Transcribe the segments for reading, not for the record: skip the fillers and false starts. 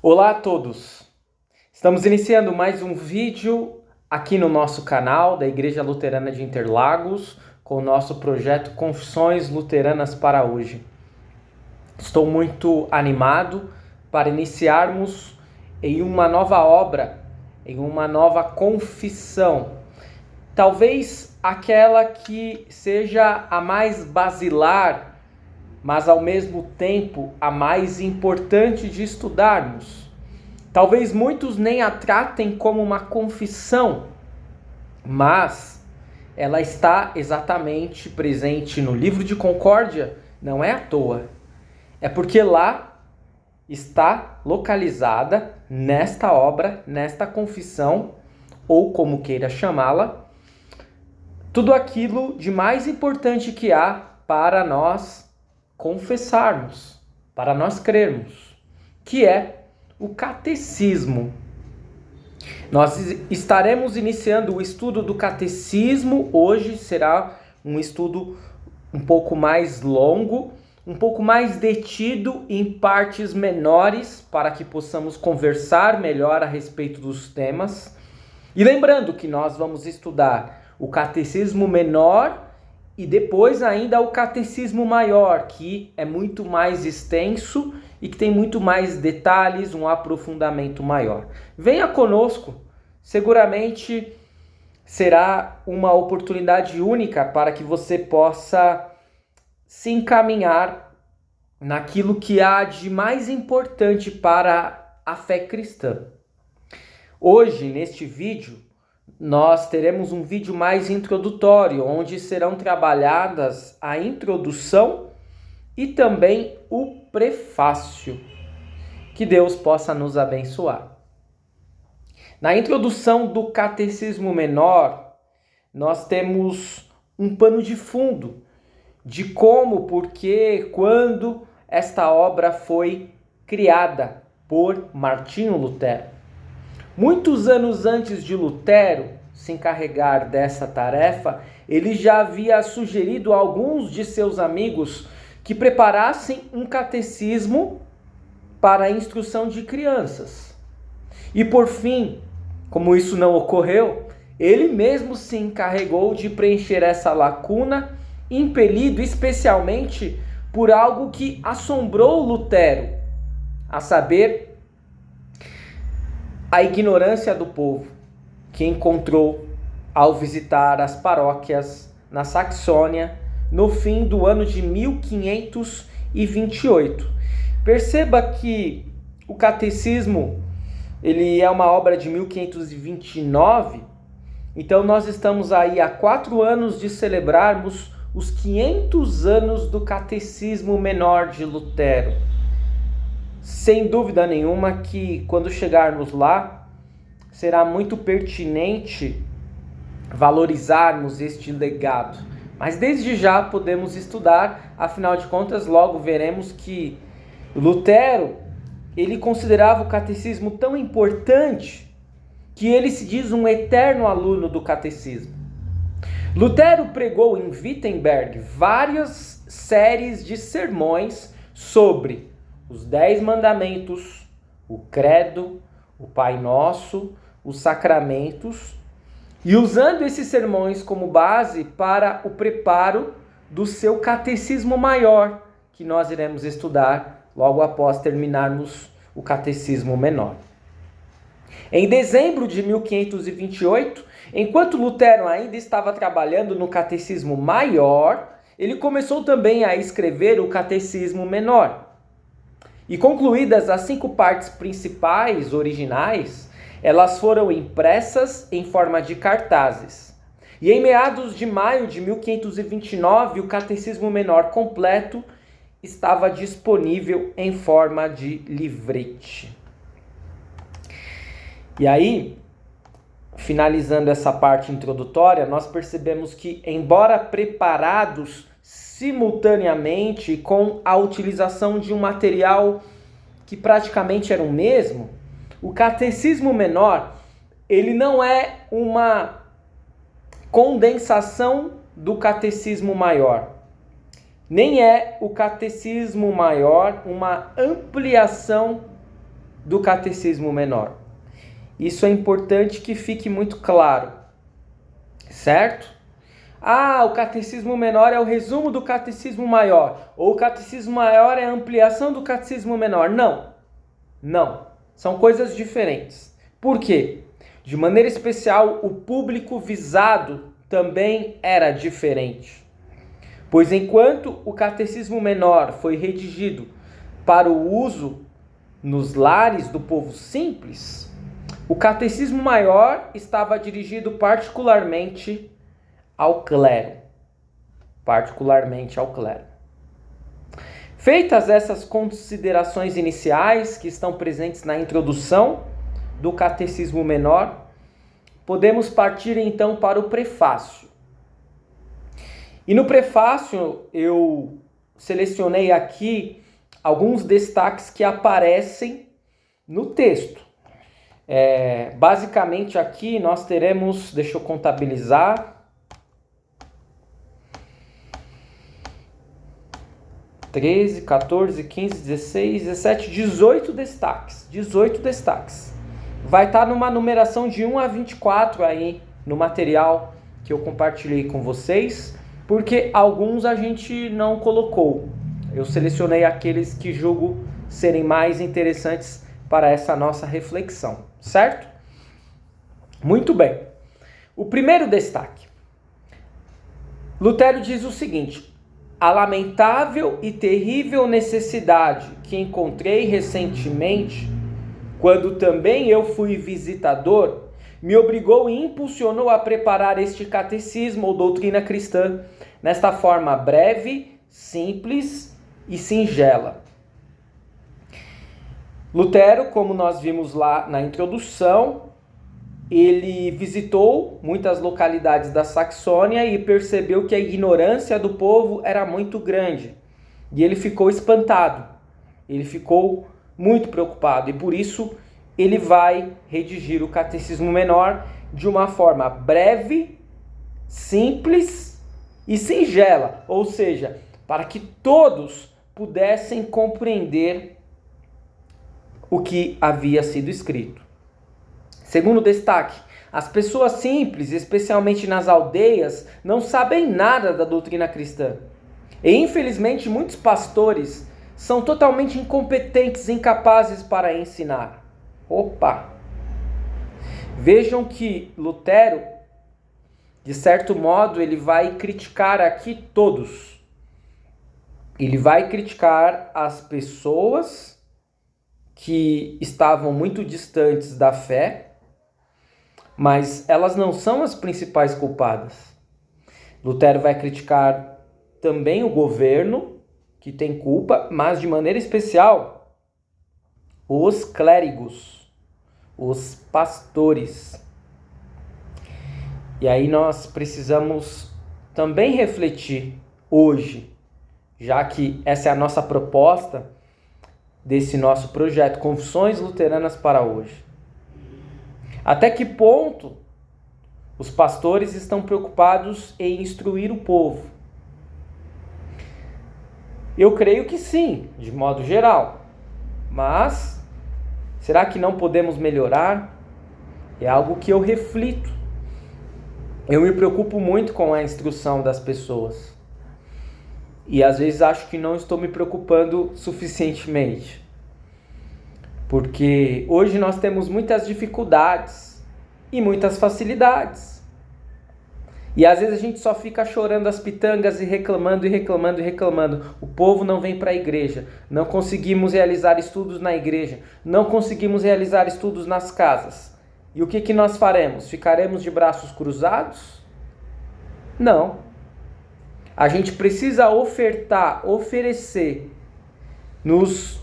Olá a todos! Estamos iniciando mais um vídeo aqui no nosso canal da Igreja Luterana de Interlagos com o nosso projeto Confissões Luteranas para hoje. Estou muito animado para iniciarmos em uma nova obra, em uma nova confissão. Talvez aquela que seja a mais basilar, mas ao mesmo tempo a mais importante de estudarmos. Talvez muitos nem a tratem como uma confissão, mas ela está exatamente presente no livro de Concórdia, não é à toa. É porque lá está localizada nesta obra, nesta confissão, ou como queira chamá-la, tudo aquilo de mais importante que há para nós confessarmos, para nós crermos, que é o catecismo. Nós estaremos iniciando o estudo do catecismo. Hoje será um estudo um pouco mais longo, um pouco mais detido em partes menores, para que possamos conversar melhor a respeito dos temas. E lembrando que nós vamos estudar o catecismo menor e depois ainda o catecismo maior, que é muito mais extenso e que tem muito mais detalhes, um aprofundamento maior. Venha conosco, seguramente será uma oportunidade única para que você possa se encaminhar naquilo que há de mais importante para a fé cristã. Hoje, neste vídeo, nós teremos um vídeo mais introdutório, onde serão trabalhadas a introdução e também o prefácio. Que Deus possa nos abençoar. Na introdução do Catecismo Menor, nós temos um pano de fundo de como, porquê, quando esta obra foi criada por Martinho Lutero. Muitos anos antes de Lutero se encarregar dessa tarefa, ele já havia sugerido a alguns de seus amigos que preparassem um catecismo para a instrução de crianças. E por fim, como isso não ocorreu, ele mesmo se encarregou de preencher essa lacuna, impelido especialmente por algo que assombrou Lutero, a saber, a ignorância do povo que encontrou ao visitar as paróquias na Saxônia no fim do ano de 1528. Perceba que o catecismo ele é uma obra de 1529, então nós estamos aí há 4 anos de celebrarmos os 500 anos do catecismo menor de Lutero. Sem dúvida nenhuma que quando chegarmos lá, será muito pertinente valorizarmos este legado. Mas desde já podemos estudar, afinal de contas, logo veremos que Lutero, ele considerava o catecismo tão importante que ele se diz um eterno aluno do catecismo. Lutero pregou em Wittenberg várias séries de sermões sobre os 10 mandamentos, o credo, o Pai Nosso, os sacramentos, e usando esses sermões como base para o preparo do seu catecismo maior, que nós iremos estudar logo após terminarmos o catecismo menor. Em dezembro de 1528, enquanto Lutero ainda estava trabalhando no catecismo maior, ele começou também a escrever o catecismo menor. E concluídas as 5 partes principais, originais, elas foram impressas em forma de cartazes. E em meados de maio de 1529, o Catecismo Menor completo estava disponível em forma de livrete. E aí, finalizando essa parte introdutória, nós percebemos que, embora preparados simultaneamente com a utilização de um material que praticamente era o mesmo, o catecismo menor, ele não é uma condensação do catecismo maior, nem é o catecismo maior uma ampliação do Catecismo Menor. Isso é importante que fique muito claro, certo? O Catecismo Menor é o resumo do Catecismo Maior, ou o Catecismo Maior é a ampliação do Catecismo Menor. Não. São coisas diferentes. Por quê? De maneira especial, o público visado também era diferente. Pois enquanto o Catecismo Menor foi redigido para o uso nos lares do povo simples, o Catecismo Maior estava dirigido particularmente ao clero. Feitas essas considerações iniciais que estão presentes na introdução do Catecismo Menor, podemos partir então para o prefácio. E no prefácio eu selecionei aqui alguns destaques que aparecem no texto. Basicamente aqui nós teremos, deixa eu contabilizar, 13, 14, 15, 16, 17, 18 destaques. 18 destaques. Vai estar numa numeração de 1 a 24 aí no material que eu compartilhei com vocês, porque alguns a gente não colocou. Eu selecionei aqueles que julgo serem mais interessantes para essa nossa reflexão, certo? Muito bem. O primeiro destaque. Lutero diz o seguinte: a lamentável e terrível necessidade que encontrei recentemente, quando também eu fui visitador, me obrigou e impulsionou a preparar este catecismo ou doutrina cristã, nesta forma breve, simples e singela. Lutero, como nós vimos lá na introdução, ele visitou muitas localidades da Saxônia e percebeu que a ignorância do povo era muito grande. E ele ficou espantado, ele ficou muito preocupado e por isso ele vai redigir o Catecismo Menor de uma forma breve, simples e singela, ou seja, para que todos pudessem compreender o que havia sido escrito. Segundo destaque, as pessoas simples, especialmente nas aldeias, não sabem nada da doutrina cristã. E infelizmente muitos pastores são totalmente incompetentes e incapazes para ensinar. Vejam que Lutero, de certo modo, ele vai criticar aqui todos. Ele vai criticar as pessoas que estavam muito distantes da fé, mas elas não são as principais culpadas. Lutero vai criticar também o governo, que tem culpa, mas de maneira especial os clérigos, os pastores. E aí nós precisamos também refletir hoje, já que essa é a nossa proposta desse nosso projeto Confissões Luteranas para hoje. Até que ponto os pastores estão preocupados em instruir o povo? Eu creio que sim, de modo geral. Mas será que não podemos melhorar? É algo que eu reflito. Eu me preocupo muito com a instrução das pessoas. E às vezes acho que não estou me preocupando suficientemente. Porque hoje nós temos muitas dificuldades e muitas facilidades. E às vezes a gente só fica chorando as pitangas e reclamando. O povo não vem para a igreja. Não conseguimos realizar estudos na igreja. Não conseguimos realizar estudos nas casas. E o que nós faremos? Ficaremos de braços cruzados? Não. A gente precisa oferecer nos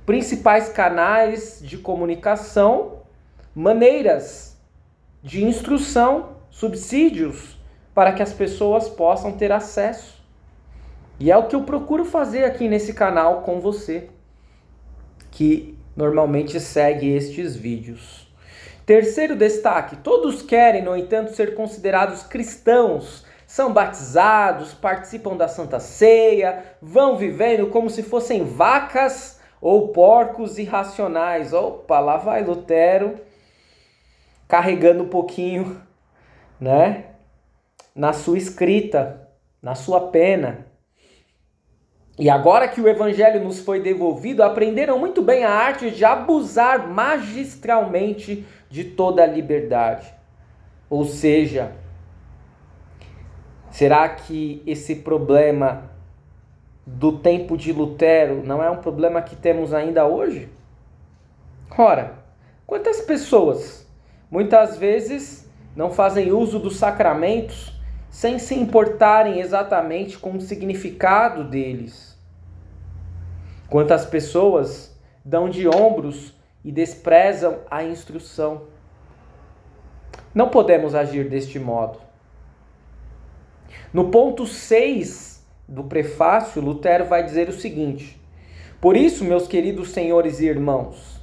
principais canais de comunicação maneiras de instrução, subsídios, para que as pessoas possam ter acesso. E é o que eu procuro fazer aqui nesse canal com você, que normalmente segue estes vídeos. Terceiro destaque: todos querem, no entanto, ser considerados cristãos, são batizados, participam da Santa Ceia, vão vivendo como se fossem vacas ou porcos irracionais. Opa, lá vai Lutero carregando um pouquinho, né, na sua escrita, na sua pena. E agora que o evangelho nos foi devolvido, aprenderam muito bem a arte de abusar magistralmente de toda a liberdade. Ou seja, será que esse problema do tempo de Lutero não é um problema que temos ainda hoje? Ora, quantas pessoas muitas vezes não fazem uso dos sacramentos sem se importarem exatamente com o significado deles? Quantas pessoas dão de ombros e desprezam a instrução? Não podemos agir deste modo. No ponto 6 do prefácio, Lutero vai dizer o seguinte: por isso, meus queridos senhores e irmãos,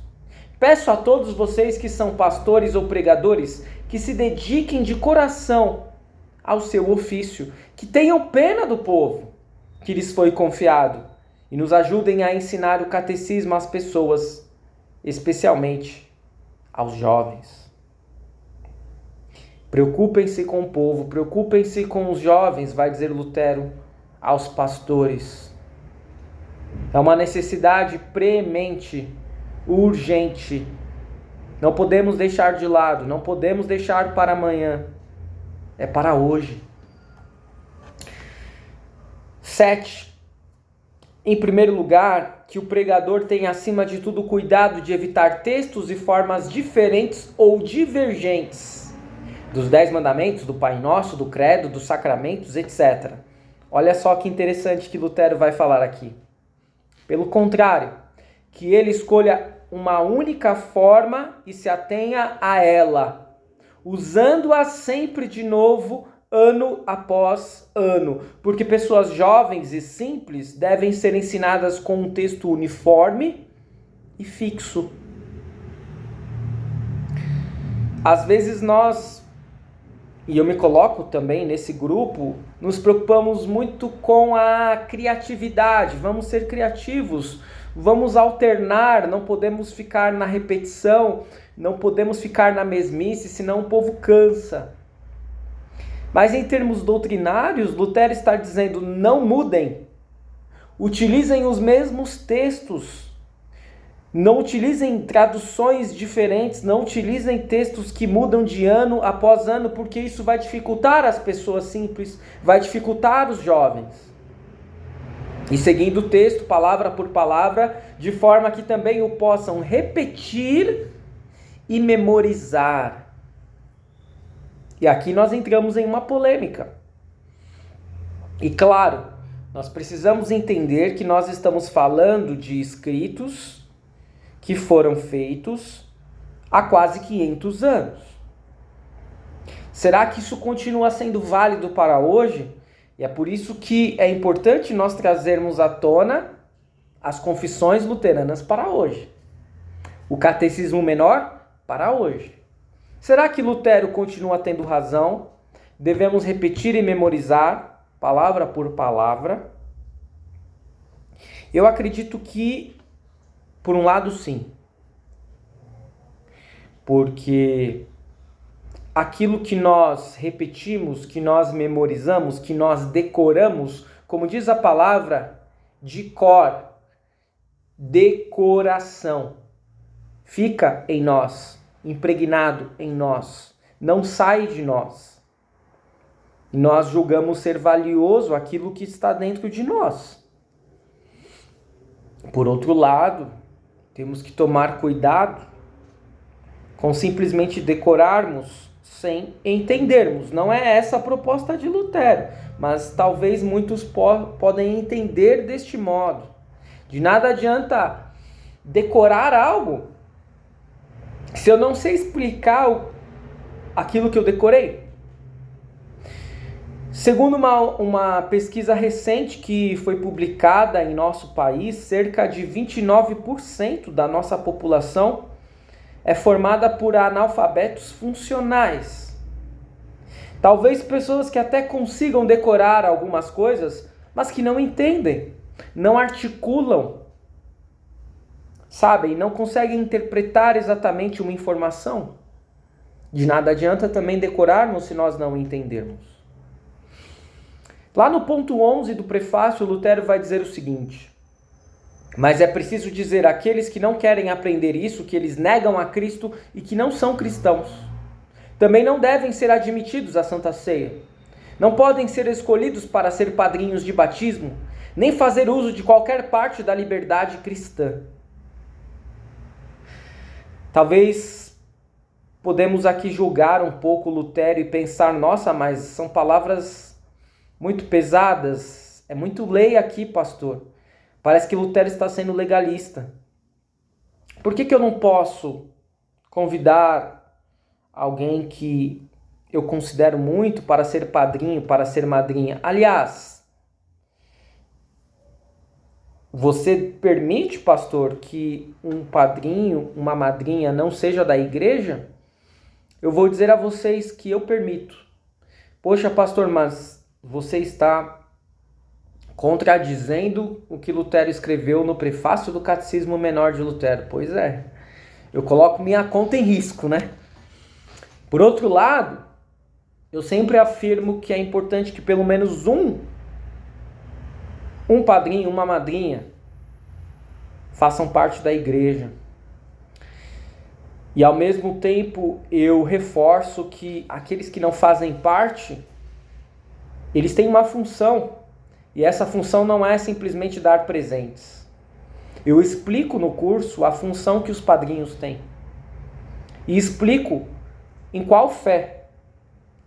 peço a todos vocês que são pastores ou pregadores que se dediquem de coração ao seu ofício, que tenham pena do povo que lhes foi confiado e nos ajudem a ensinar o catecismo às pessoas, especialmente aos jovens. Preocupem-se com o povo, preocupem-se com os jovens, vai dizer Lutero aos pastores. É uma necessidade premente, urgente. Não podemos deixar de lado, não podemos deixar para amanhã. É para hoje. 7. Em primeiro lugar, que o pregador tenha acima de tudo cuidado de evitar textos e formas diferentes ou divergentes dos 10 mandamentos, do Pai Nosso, do Credo, dos sacramentos, etc. Olha só que interessante que Lutero vai falar aqui. Pelo contrário, que ele escolha uma única forma e se atenha a ela, usando-a sempre de novo, ano após ano, porque pessoas jovens e simples devem ser ensinadas com um texto uniforme e fixo. Às vezes nós, e eu me coloco também nesse grupo, nos preocupamos muito com a criatividade. Vamos ser criativos, vamos alternar, não podemos ficar na repetição, não podemos ficar na mesmice, senão o povo cansa. Mas em termos doutrinários, Lutero está dizendo: não mudem, utilizem os mesmos textos, não utilizem traduções diferentes, não utilizem textos que mudam de ano após ano, porque isso vai dificultar as pessoas simples, vai dificultar os jovens. E seguindo o texto, palavra por palavra, de forma que também o possam repetir e memorizar. E aqui nós entramos em uma polêmica. E claro, nós precisamos entender que nós estamos falando de escritos que foram feitos há quase 500 anos. Será que isso continua sendo válido para hoje? E é por isso que é importante nós trazermos à tona as confissões luteranas para hoje. O catecismo menor para hoje. Será que Lutero continua tendo razão? Devemos repetir e memorizar, palavra por palavra? Eu acredito que, por um lado, sim. Porque aquilo que nós repetimos, que nós memorizamos, que nós decoramos, como diz a palavra, de cor, decoração, fica em nós, impregnado em nós, não sai de nós. E nós julgamos ser valioso aquilo que está dentro de nós. Por outro lado, temos que tomar cuidado com simplesmente decorarmos sem entendermos. Não é essa a proposta de Lutero, mas talvez muitos podem entender deste modo. De nada adianta decorar algo se eu não sei explicar aquilo que eu decorei. Segundo uma pesquisa recente que foi publicada em nosso país, cerca de 29% da nossa população é formada por analfabetos funcionais. Talvez pessoas que até consigam decorar algumas coisas, mas que não entendem, não articulam. sabem, não conseguem interpretar exatamente uma informação. De nada adianta também decorarmos se nós não entendermos. Lá no ponto 11 do prefácio, Lutero vai dizer o seguinte: mas é preciso dizer àqueles que não querem aprender isso, que eles negam a Cristo e que não são cristãos. Também não devem ser admitidos à Santa Ceia. Não podem ser escolhidos para ser padrinhos de batismo, nem fazer uso de qualquer parte da liberdade cristã. Talvez podemos aqui julgar um pouco Lutero e pensar, nossa, mas são palavras muito pesadas, é muito lei aqui, pastor. Parece que Lutero está sendo legalista. Por que eu não posso convidar alguém que eu considero muito para ser padrinho, para ser madrinha? Aliás, você permite, pastor, que um padrinho, uma madrinha não seja da igreja? Eu vou dizer a vocês que eu permito. Poxa, pastor, mas você está contradizendo o que Lutero escreveu no prefácio do Catecismo Menor de Lutero. Pois é, eu coloco minha conta em risco, né? Por outro lado, eu sempre afirmo que é importante que pelo menos um padrinho, uma madrinha, façam parte da igreja. E ao mesmo tempo eu reforço que aqueles que não fazem parte, eles têm uma função. E essa função não é simplesmente dar presentes. Eu explico no curso a função que os padrinhos têm. E explico em qual fé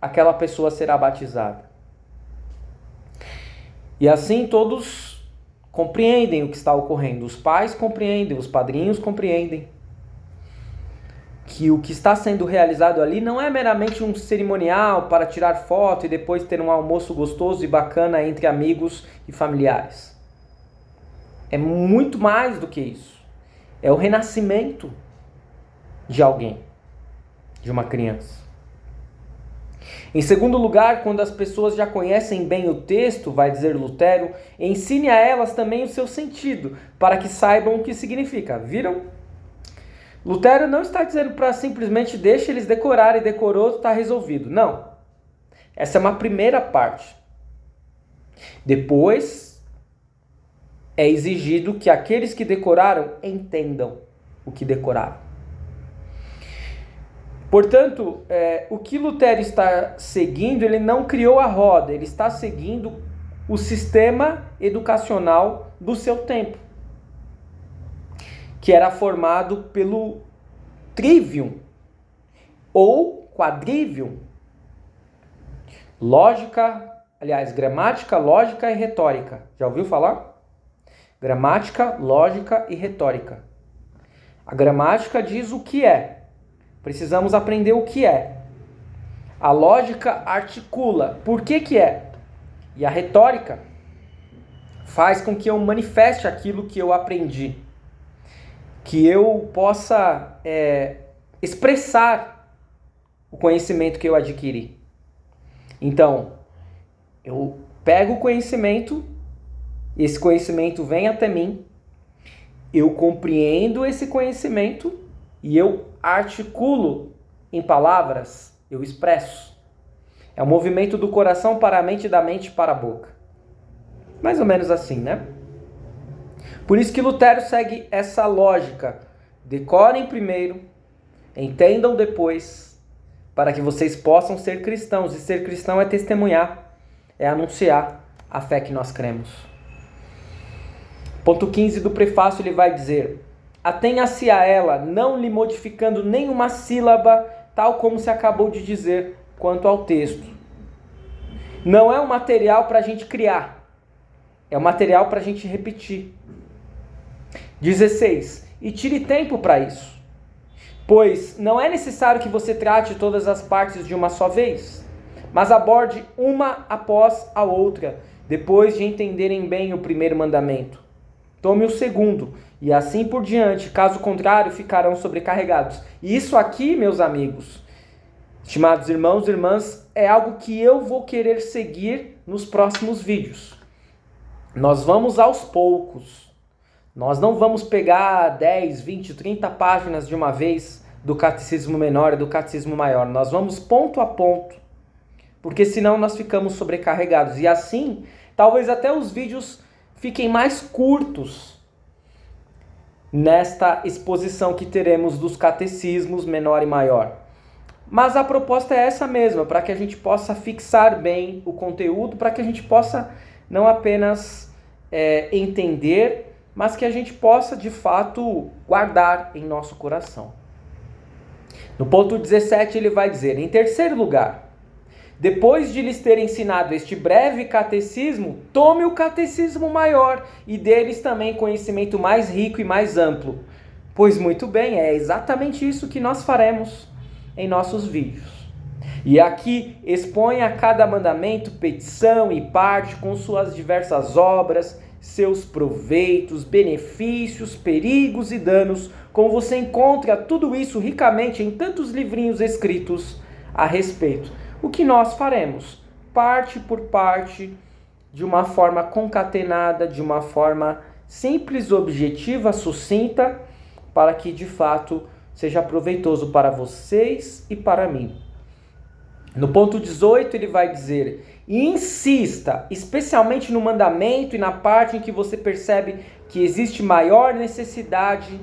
aquela pessoa será batizada. E assim todos compreendem o que está ocorrendo. Os pais compreendem, os padrinhos compreendem que o que está sendo realizado ali não é meramente um cerimonial para tirar foto e depois ter um almoço gostoso e bacana entre amigos e familiares. É muito mais do que isso. É o renascimento de alguém, de uma criança. Em segundo lugar, quando as pessoas já conhecem bem o texto, vai dizer Lutero, ensine a elas também o seu sentido, para que saibam o que significa. Viram? Lutero não está dizendo para simplesmente deixa eles decorarem, decorou, está resolvido. Não. Essa é uma primeira parte. Depois, é exigido que aqueles que decoraram entendam o que decoraram. Portanto, o que Lutero está seguindo, ele não criou a roda, ele está seguindo o sistema educacional do seu tempo, que era formado pelo trivium ou quadrivium. Gramática, lógica e retórica. Já ouviu falar? Gramática, lógica e retórica. A gramática diz o que é. Precisamos aprender o que é. A lógica articula por que é. E a retórica faz com que eu manifeste aquilo que eu aprendi. Que eu possa expressar o conhecimento que eu adquiri. Então, eu pego o conhecimento, esse conhecimento vem até mim, eu compreendo esse conhecimento e eu articulo em palavras, eu expresso. É o movimento do coração para a mente e da mente para a boca. Mais ou menos assim, né? Por isso que Lutero segue essa lógica. Decorem primeiro, entendam depois, para que vocês possam ser cristãos. E ser cristão é testemunhar, é anunciar a fé que nós cremos. Ponto 15 do prefácio ele vai dizer: atenha-se a ela, não lhe modificando nenhuma sílaba, tal como se acabou de dizer quanto ao texto. Não é um material para a gente criar, é um material para a gente repetir. 16. E tire tempo para isso, pois não é necessário que você trate todas as partes de uma só vez, mas aborde uma após a outra, depois de entenderem bem o primeiro mandamento. Tome o segundo, e assim por diante, caso contrário, ficarão sobrecarregados. E isso aqui, meus amigos, estimados irmãos e irmãs, é algo que eu vou querer seguir nos próximos vídeos. Nós vamos aos poucos Nós não vamos pegar 10, 20, 30 páginas de uma vez do catecismo menor e do catecismo maior. Nós vamos ponto a ponto, porque senão nós ficamos sobrecarregados. E assim, talvez até os vídeos fiquem mais curtos nesta exposição que teremos dos catecismos menor e maior. Mas a proposta é essa mesma, para que a gente possa fixar bem o conteúdo, para que a gente possa não apenas entender, mas que a gente possa, de fato, guardar em nosso coração. No ponto 17, ele vai dizer, em terceiro lugar, depois de lhes ter ensinado este breve catecismo, tome o catecismo maior e deles também conhecimento mais rico e mais amplo. Pois muito bem, é exatamente isso que nós faremos em nossos vídeos. E aqui expõe a cada mandamento petição e parte com suas diversas obras, seus proveitos, benefícios, perigos e danos, como você encontra tudo isso ricamente em tantos livrinhos escritos a respeito. O que nós faremos? Parte por parte, de uma forma concatenada, de uma forma simples, objetiva, sucinta, para que de fato seja proveitoso para vocês e para mim. No ponto 18 ele vai dizer, insista, especialmente no mandamento e na parte em que você percebe que existe maior necessidade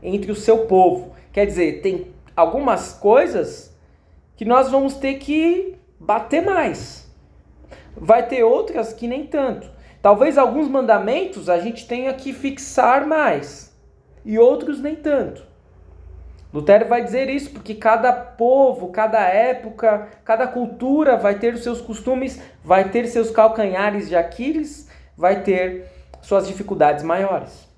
entre o seu povo. Quer dizer, tem algumas coisas que nós vamos ter que bater mais. Vai ter outras que nem tanto. Talvez alguns mandamentos a gente tenha que fixar mais e outros nem tanto. Lutero vai dizer isso porque cada povo, cada época, cada cultura vai ter os seus costumes, vai ter seus calcanhares de Aquiles, vai ter suas dificuldades maiores.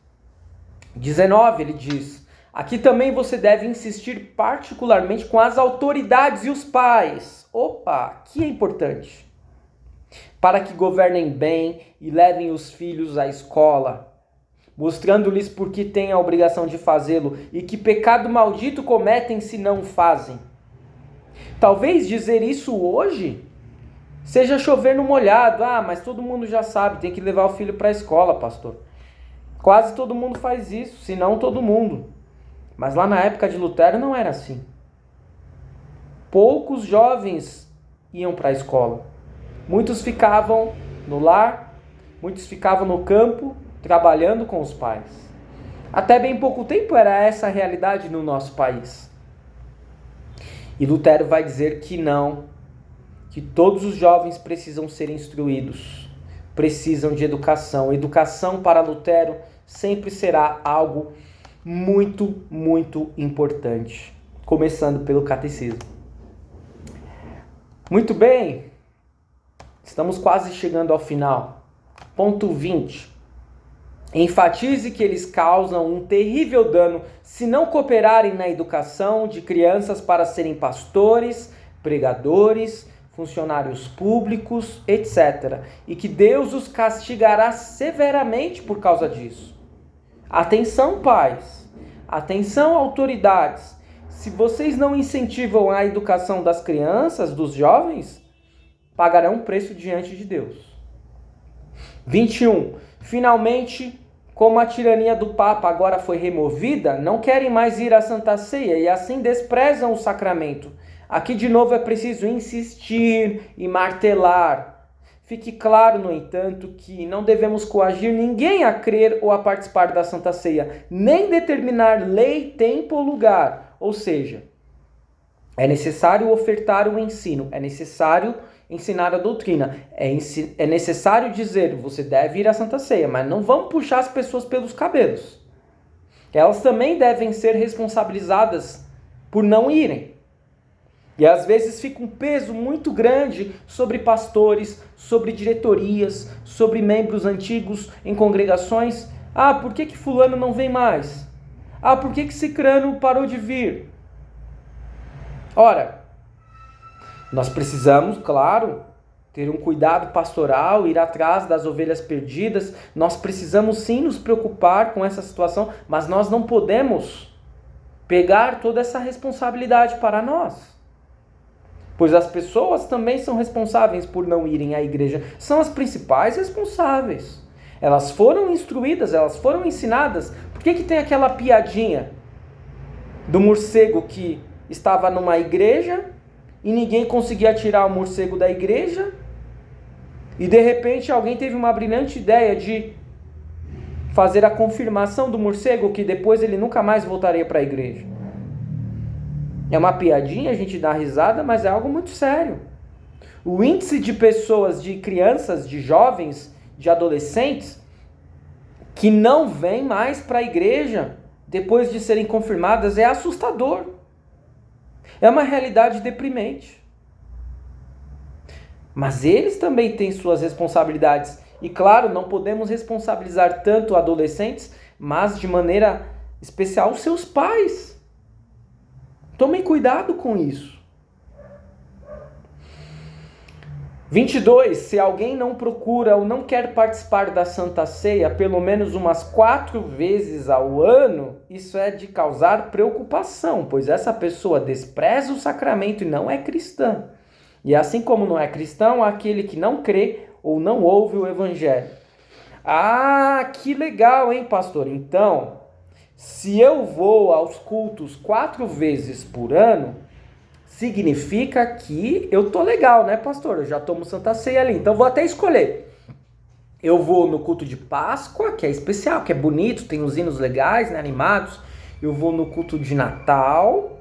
19, ele diz, aqui também você deve insistir particularmente com as autoridades e os pais. Opa, aqui é importante. Para que governem bem e levem os filhos à escola, mostrando-lhes por que têm a obrigação de fazê-lo e que pecado maldito cometem se não o fazem. Talvez dizer isso hoje seja chover no molhado. Ah, mas todo mundo já sabe, tem que levar o filho para a escola, pastor. Quase todo mundo faz isso, se não todo mundo. Mas lá na época de Lutero não era assim. Poucos jovens iam para a escola. Muitos ficavam no lar, muitos ficavam no campo, trabalhando com os pais. Até bem pouco tempo era essa a realidade no nosso país. E Lutero vai dizer que não, que todos os jovens precisam ser instruídos, precisam de educação. Educação para Lutero sempre será algo muito, muito importante, começando pelo catecismo. Muito bem, estamos quase chegando ao final. Ponto 20. Enfatize que eles causam um terrível dano se não cooperarem na educação de crianças para serem pastores, pregadores, funcionários públicos, etc. E que Deus os castigará severamente por causa disso. Atenção, pais! Atenção, autoridades! Se vocês não incentivam a educação das crianças, dos jovens, pagarão um preço diante de Deus. 21. Finalmente, como a tirania do Papa agora foi removida, não querem mais ir à Santa Ceia e assim desprezam o sacramento. Aqui de novo é preciso insistir e martelar. Fique claro, no entanto, que não devemos coagir ninguém a crer ou a participar da Santa Ceia, nem determinar lei, tempo ou lugar. Ou seja, é necessário ofertar o ensino, é necessário ensinar a doutrina, é necessário dizer, você deve ir à Santa Ceia, mas não vamos puxar as pessoas pelos cabelos. Elas também devem ser responsabilizadas por não irem. E às vezes fica um peso muito grande sobre pastores, sobre diretorias, sobre membros antigos em congregações. Ah, por que fulano não vem mais? Ah, por que cicrano parou de vir? Ora, nós precisamos, claro, ter um cuidado pastoral, ir atrás das ovelhas perdidas. Nós precisamos sim nos preocupar com essa situação, mas nós não podemos pegar toda essa responsabilidade para nós. Pois as pessoas também são responsáveis por não irem à igreja. São as principais responsáveis. Elas foram instruídas, elas foram ensinadas. Por que tem aquela piadinha do morcego que estava numa igreja e ninguém conseguia tirar o morcego da igreja? E de repente alguém teve uma brilhante ideia de fazer a confirmação do morcego, que depois ele nunca mais voltaria para a igreja. É uma piadinha, a gente dá risada, mas é algo muito sério. O índice de pessoas, de crianças, de jovens, de adolescentes, que não vêm mais para a igreja depois de serem confirmadas é assustador. É uma realidade deprimente. Mas eles também têm suas responsabilidades. E claro, não podemos responsabilizar tanto adolescentes, mas de maneira especial os seus pais. Tomem cuidado com isso. 22. Se alguém não procura ou não quer participar da Santa Ceia pelo menos umas 4 vezes ao ano, isso é de causar preocupação, pois essa pessoa despreza o sacramento e não é cristã. E assim como não é cristão, aquele que não crê ou não ouve o evangelho. Ah, que legal, hein, pastor? Então, se eu vou aos cultos 4 vezes por ano, significa que eu tô legal, né, pastor? Eu já tomo Santa Ceia ali, então vou até escolher. Eu vou no culto de Páscoa, que é especial, que é bonito, tem os hinos legais, né, animados. Eu vou no culto de Natal,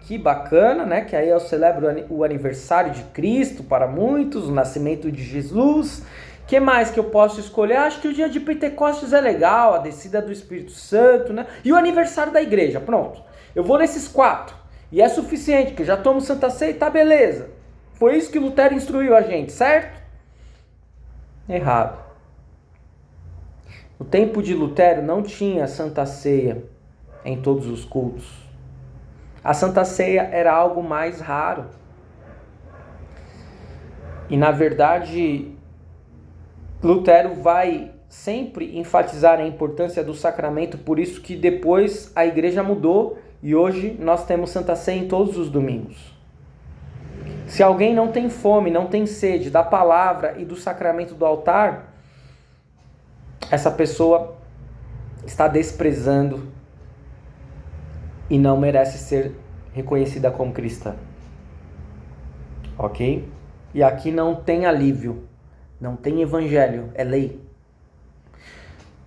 que bacana, né? Que aí eu celebro o aniversário de Cristo para muitos, o nascimento de Jesus. Que mais que eu posso escolher? Acho que o dia de Pentecostes é legal, a descida do Espírito Santo, né? E o aniversário da igreja, pronto. Eu vou nesses 4. E é suficiente, que eu já tomo Santa Ceia e tá beleza. Foi isso que Lutero instruiu a gente, certo? Errado. No tempo de Lutero não tinha Santa Ceia em todos os cultos. A Santa Ceia era algo mais raro. E na verdade, Lutero vai sempre enfatizar a importância do sacramento, por isso que depois a igreja mudou e hoje nós temos Santa Ceia em todos os domingos. Se alguém não tem fome, não tem sede da palavra e do sacramento do altar, essa pessoa está desprezando e não merece ser reconhecida como cristã. Ok? E aqui não tem alívio, não tem evangelho, é lei.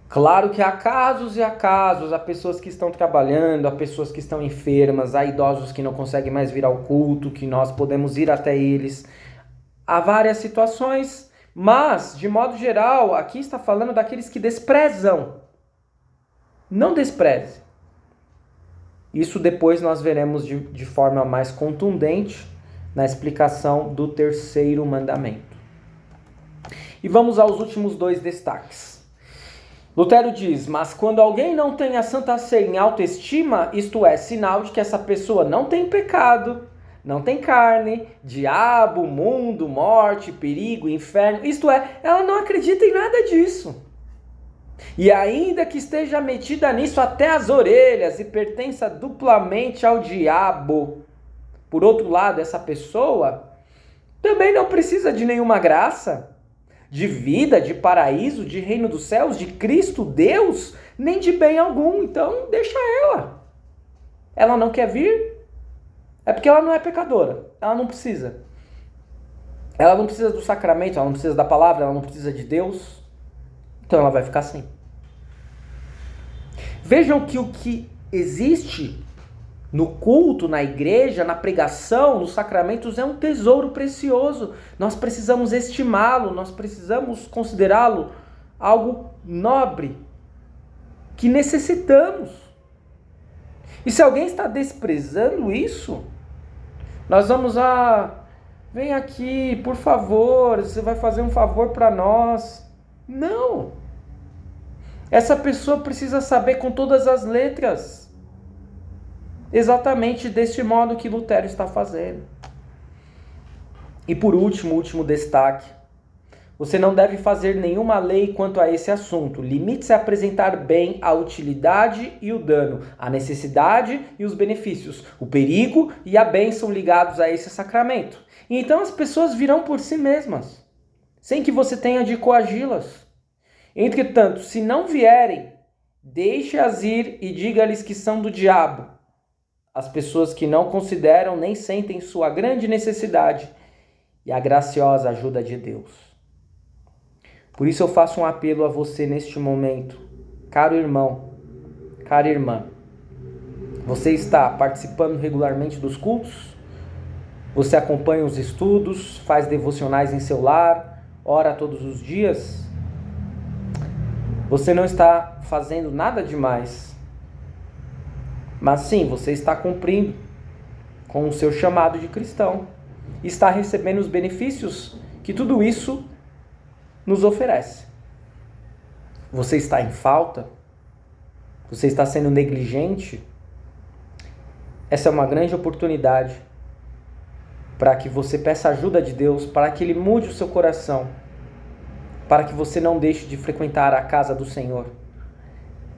Claro que há casos e há casos, há pessoas que estão trabalhando, há pessoas que estão enfermas, há idosos que não conseguem mais vir ao culto, que nós podemos ir até eles. Há várias situações, mas, de modo geral, aqui está falando daqueles que desprezam. Não despreze. Isso depois nós veremos de forma mais contundente na explicação do 3º mandamento. E vamos aos últimos 2 destaques. Lutero diz, mas quando alguém não tem a Santa Ceia em autoestima, isto é, sinal de que essa pessoa não tem pecado, não tem carne, diabo, mundo, morte, perigo, inferno, isto é, ela não acredita em nada disso. E ainda que esteja metida nisso até as orelhas e pertença duplamente ao diabo, por outro lado, essa pessoa também não precisa de nenhuma graça, de vida, de paraíso, de reino dos céus, de Cristo, Deus, nem de bem algum. Então, deixa ela. Ela não quer vir? É porque ela não é pecadora. Ela não precisa. Ela não precisa do sacramento, ela não precisa da palavra, ela não precisa de Deus. Então ela vai ficar assim. Vejam que o que existe no culto, na igreja, na pregação, nos sacramentos é um tesouro precioso. Nós precisamos estimá-lo, nós precisamos considerá-lo algo nobre, que necessitamos. E se alguém está desprezando isso, nós vamos vem aqui, por favor, você vai fazer um favor para nós. Não. Essa pessoa precisa saber com todas as letras, exatamente deste modo que Lutero está fazendo. E por último, último destaque, você não deve fazer nenhuma lei quanto a esse assunto. Limite-se a apresentar bem a utilidade e o dano, a necessidade e os benefícios, o perigo e a bênção ligados a esse sacramento. E então as pessoas virão por si mesmas, sem que você tenha de coagi-las. Entretanto, se não vierem, deixe-as ir e diga-lhes que são do diabo. As pessoas que não consideram nem sentem sua grande necessidade e a graciosa ajuda de Deus. Por isso eu faço um apelo a você neste momento. Caro irmão, cara irmã, você está participando regularmente dos cultos? Você acompanha os estudos, faz devocionais em seu lar, ora todos os dias? Você não está fazendo nada demais, mas sim, você está cumprindo com o seu chamado de cristão. Está recebendo os benefícios que tudo isso nos oferece. Você está em falta? Você está sendo negligente? Essa é uma grande oportunidade para que você peça ajuda de Deus, para que Ele mude o seu coração, para que você não deixe de frequentar a casa do Senhor.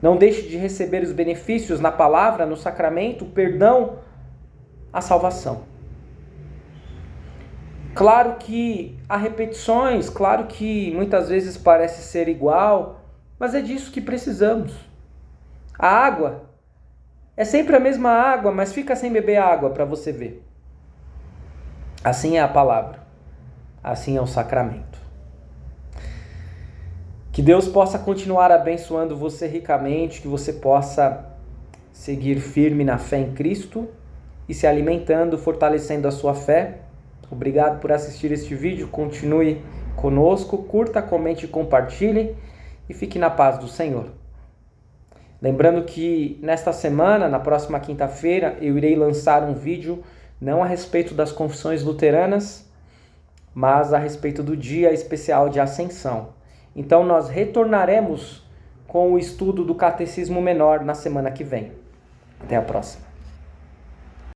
Não deixe de receber os benefícios na palavra, no sacramento, o perdão, a salvação. Claro que há repetições, claro que muitas vezes parece ser igual, mas é disso que precisamos. A água é sempre a mesma água, mas fica sem beber água para você ver. Assim é a palavra, assim é o sacramento. Que Deus possa continuar abençoando você ricamente, que você possa seguir firme na fé em Cristo e se alimentando, fortalecendo a sua fé. Obrigado por assistir este vídeo, continue conosco, curta, comente e compartilhe e fique na paz do Senhor. Lembrando que nesta semana, na próxima quinta-feira, eu irei lançar um vídeo não a respeito das confissões luteranas, mas a respeito do dia especial de Ascensão. Então nós retornaremos com o estudo do Catecismo Menor na semana que vem. Até a próxima.